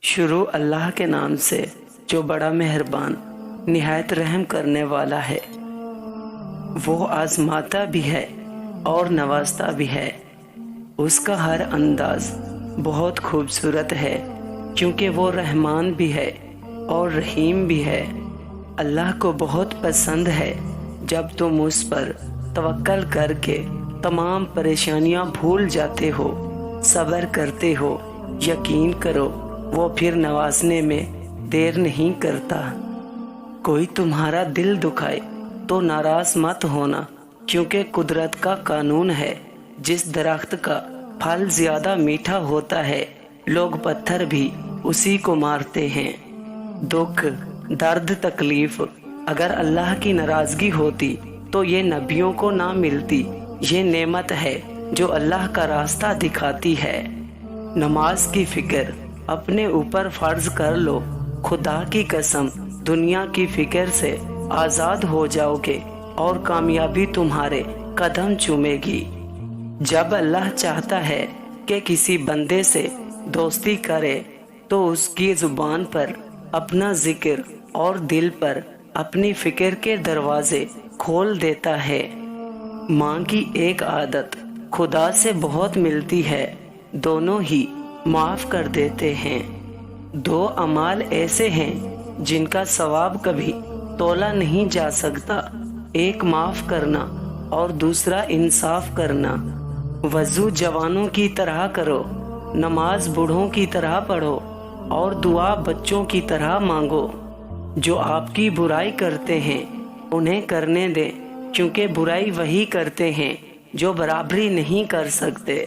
شروع اللہ کے نام سے جو بڑا مہربان نہایت رحم کرنے والا ہے۔ وہ آزماتا بھی ہے اور نوازتا بھی ہے۔ اس کا ہر انداز بہت خوبصورت ہے کیونکہ وہ رحمان بھی ہے اور رحیم بھی ہے۔ اللہ کو بہت پسند ہے جب تم اس پر توکل کر کے تمام پریشانیاں بھول جاتے ہو، صبر کرتے ہو۔ یقین کرو وہ پھر نوازنے میں دیر نہیں کرتا۔ کوئی تمہارا دل دکھائے تو ناراض مت ہونا، کیونکہ قدرت کا قانون ہے، جس درخت کا پھل زیادہ میٹھا ہوتا ہے لوگ پتھر بھی اسی کو مارتے ہیں۔ دکھ، درد، تکلیف اگر اللہ کی ناراضگی ہوتی تو یہ نبیوں کو نہ ملتی۔ یہ نعمت ہے جو اللہ کا راستہ دکھاتی ہے۔ نماز کی فکر اپنے اوپر فرض کر لو۔ خدا کی قسم دنیا کی فکر سے آزاد ہو جاؤ گے اور کامیابی تمہارے قدم چومے گی۔ جب اللہ چاہتا ہے کہ کسی بندے سے دوستی کرے تو اس کی زبان پر اپنا ذکر اور دل پر اپنی فکر کے دروازے کھول دیتا ہے۔ ماں کی ایک عادت خدا سے بہت ملتی ہے، دونوں ہی معاف کر دیتے ہیں۔ دو اعمال ایسے ہیں جن کا ثواب کبھی تولا نہیں جا سکتا، ایک معاف کرنا اور دوسرا انصاف کرنا۔ وضو جوانوں کی طرح کرو، نماز بوڑھوں کی طرح پڑھو اور دعا بچوں کی طرح مانگو۔ جو آپ کی برائی کرتے ہیں انہیں کرنے دیں، کیونکہ برائی وہی کرتے ہیں جو برابری نہیں کر سکتے۔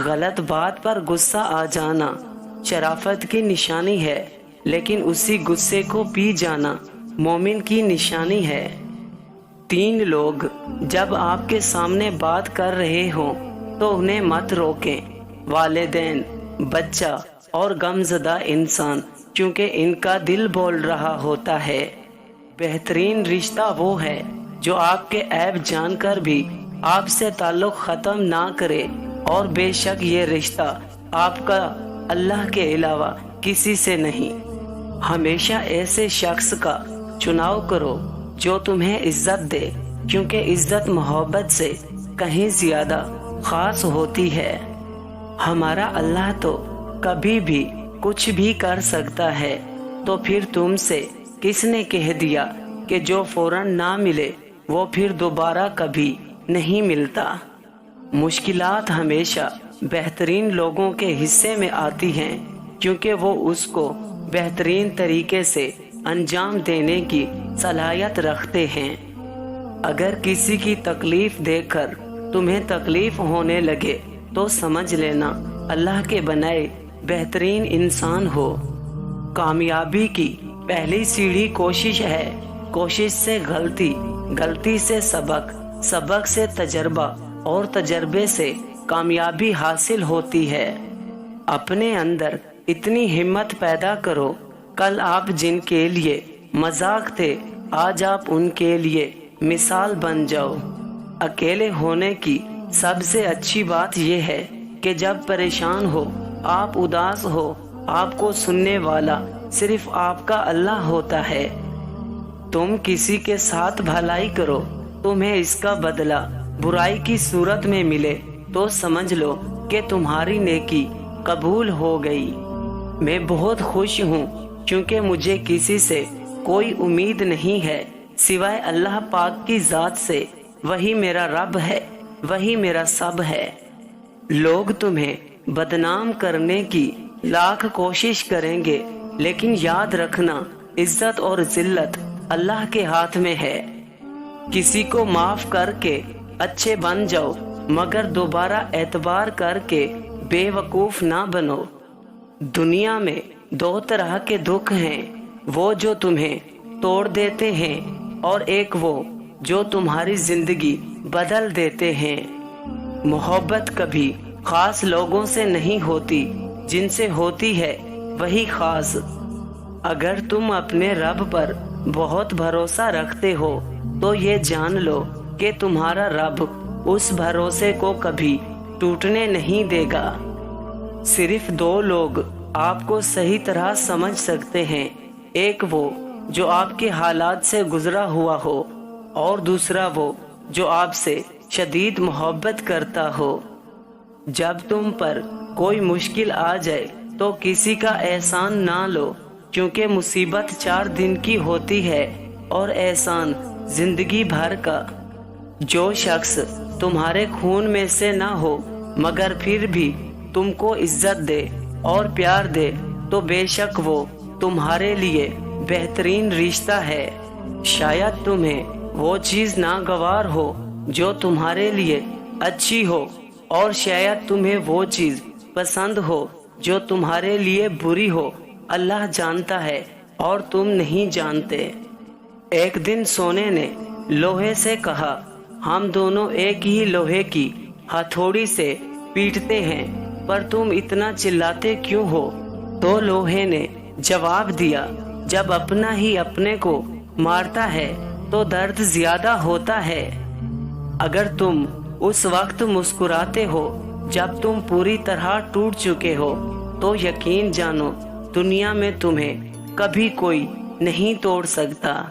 غلط بات پر غصہ آ جانا شرافت کی نشانی ہے، لیکن اسی غصے کو پی جانا مومن کی نشانی ہے۔ تین لوگ جب آپ کے سامنے بات کر رہے ہوں تو انہیں مت روکیں، والدین، بچہ اور غمزدہ انسان، کیونکہ ان کا دل بول رہا ہوتا ہے۔ بہترین رشتہ وہ ہے جو آپ کے عیب جان کر بھی آپ سے تعلق ختم نہ کرے، اور بے شک یہ رشتہ آپ کا اللہ کے علاوہ کسی سے نہیں۔ ہمیشہ ایسے شخص کا چناؤ کرو جو تمہیں عزت دے، کیونکہ عزت محبت سے کہیں زیادہ خاص ہوتی ہے۔ ہمارا اللہ تو کبھی بھی کچھ بھی کر سکتا ہے، تو پھر تم سے کس نے کہہ دیا کہ جو فوراً نہ ملے وہ پھر دوبارہ کبھی نہیں ملتا؟ مشکلات ہمیشہ بہترین لوگوں کے حصے میں آتی ہیں، کیونکہ وہ اس کو بہترین طریقے سے انجام دینے کی صلاحیت رکھتے ہیں۔ اگر کسی کی تکلیف دیکھ کر تمہیں تکلیف ہونے لگے تو سمجھ لینا اللہ کے بنائے بہترین انسان ہو۔ کامیابی کی پہلی سیڑھی کوشش ہے، کوشش سے غلطی، غلطی سے سبق، سبق سے تجربہ اور تجربے سے کامیابی حاصل ہوتی ہے۔ اپنے اندر اتنی ہمت پیدا کرو، کل آپ جن کے لیے مذاق تھے آج آپ ان کے لیے مثال بن جاؤ۔ اکیلے ہونے کی سب سے اچھی بات یہ ہے کہ جب پریشان ہو، آپ اداس ہو، آپ کو سننے والا صرف آپ کا اللہ ہوتا ہے۔ تم کسی کے ساتھ بھلائی کرو، تمہیں اس کا بدلہ برائی کی صورت میں ملے تو سمجھ لو کہ تمہاری نیکی قبول ہو گئی۔ میں بہت خوش ہوں کیونکہ مجھے کسی سے کوئی امید نہیں ہے سوائے اللہ پاک کی ذات سے۔ وہی میرا رب ہے، وہی میرا سب ہے۔ لوگ تمہیں بدنام کرنے کی لاکھ کوشش کریں گے، لیکن یاد رکھنا عزت اور ذلت اللہ کے ہاتھ میں ہے۔ کسی کو معاف کر کے اچھے بن جاؤ، مگر دوبارہ اعتبار کر کے بے وقوف نہ بنو۔ دنیا میں دو طرح کے دکھ ہیں، وہ جو تمہیں توڑ دیتے ہیں اور ایک وہ جو تمہاری زندگی بدل دیتے ہیں۔ محبت کبھی خاص لوگوں سے نہیں ہوتی، جن سے ہوتی ہے وہی خاص۔ اگر تم اپنے رب پر بہت بھروسہ رکھتے ہو تو یہ جان لو کہ تمہارا رب اس بھروسے کو کبھی ٹوٹنے نہیں دے گا۔ صرف دو لوگ آپ کو صحیح طرح سمجھ سکتے ہیں، ایک وہ جو آپ کے حالات سے گزرا ہوا ہو، اور دوسرا وہ جو آپ سے شدید محبت کرتا ہو۔ جب تم پر کوئی مشکل آ جائے تو کسی کا احسان نہ لو، کیونکہ مصیبت 4 دن کی ہوتی ہے اور احسان زندگی بھر کا۔ جو شخص تمہارے خون میں سے نہ ہو مگر پھر بھی تم کو عزت دے اور پیار دے تو بے شک وہ تمہارے لیے بہترین رشتہ ہے۔ شاید تمہیں وہ چیز ناگوار ہو جو تمہارے لیے اچھی ہو، اور شاید تمہیں وہ چیز پسند ہو جو تمہارے لیے بری ہو۔ اللہ جانتا ہے اور تم نہیں جانتے۔ ایک دن سونے نے لوہے سے کہا، ہم دونوں ایک ہی لوہے کی ہتھوڑی سے پیٹتے ہیں، پر تم اتنا چلاتے کیوں ہو؟ تو لوہے نے جواب دیا، جب اپنا ہی اپنے کو مارتا ہے تو درد زیادہ ہوتا ہے۔ اگر تم اس وقت مسکراتے ہو جب تم پوری طرح ٹوٹ چکے ہو تو یقین جانو دنیا میں تمہیں کبھی کوئی نہیں توڑ سکتا۔